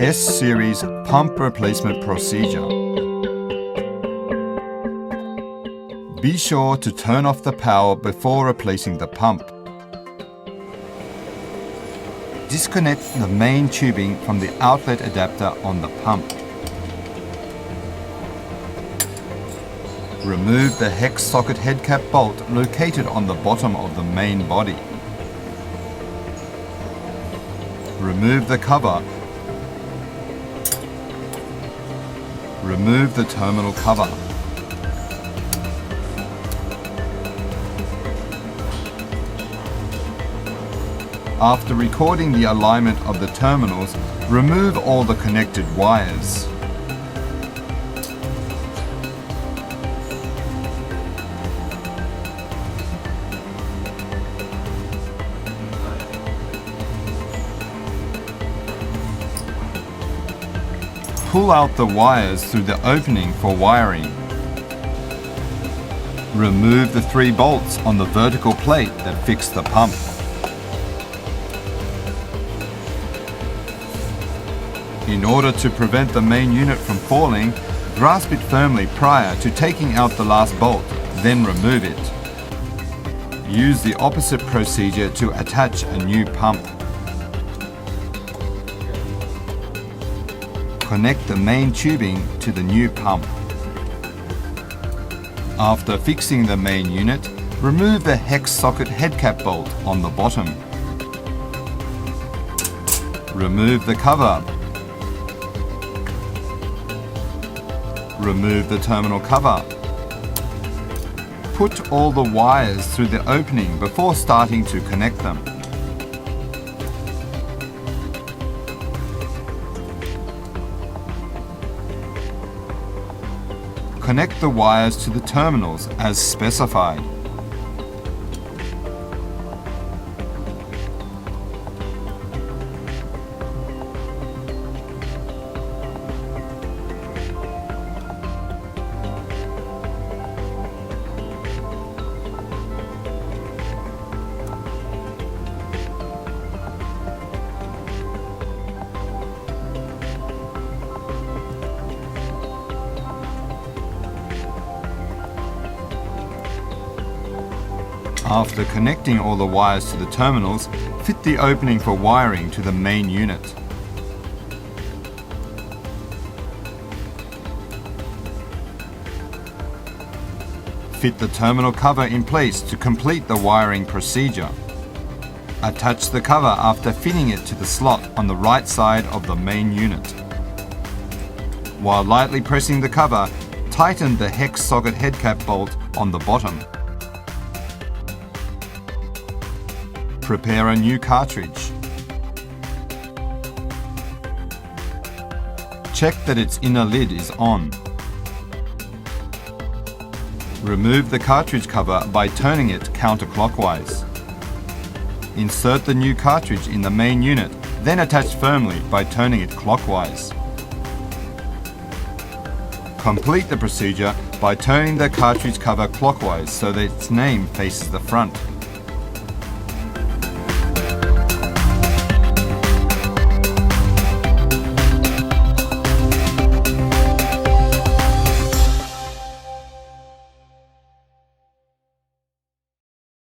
S-Series Pump Replacement Procedure. Be sure to turn off the power before replacing the pump. Disconnect the main tubing from the outlet adapter on the pump. Remove the hex socket head cap bolt located on the bottom of the main body. Remove the cover. Remove the terminal cover. After recording the alignment of the terminals, remove all the connected wires. Pull out the wires through the opening for wiring. Remove the 3 bolts on the vertical plate that fix the pump. In order to prevent the main unit from falling, grasp it firmly prior to taking out the last bolt, then remove it. Use the opposite procedure to attach a new pump. Connect the main tubing to the new pump. After fixing the main unit, remove the hex socket head cap bolt on the bottom. Remove the cover. Remove the terminal cover. Put all the wires through the opening before starting to connect them. Connect the wires to the terminals as specified. After connecting all the wires to the terminals, fit the opening for wiring to the main unit. Fit the terminal cover in place to complete the wiring procedure. Attach the cover after fitting it to the slot on the right side of the main unit. While lightly pressing the cover, tighten the hex socket head cap bolt on the bottom. Prepare a new cartridge. Check that its inner lid is on. Remove the cartridge cover by turning it counterclockwise. Insert the new cartridge in the main unit, then attach firmly by turning it clockwise. Complete the procedure by turning the cartridge cover clockwise so that its name faces the front.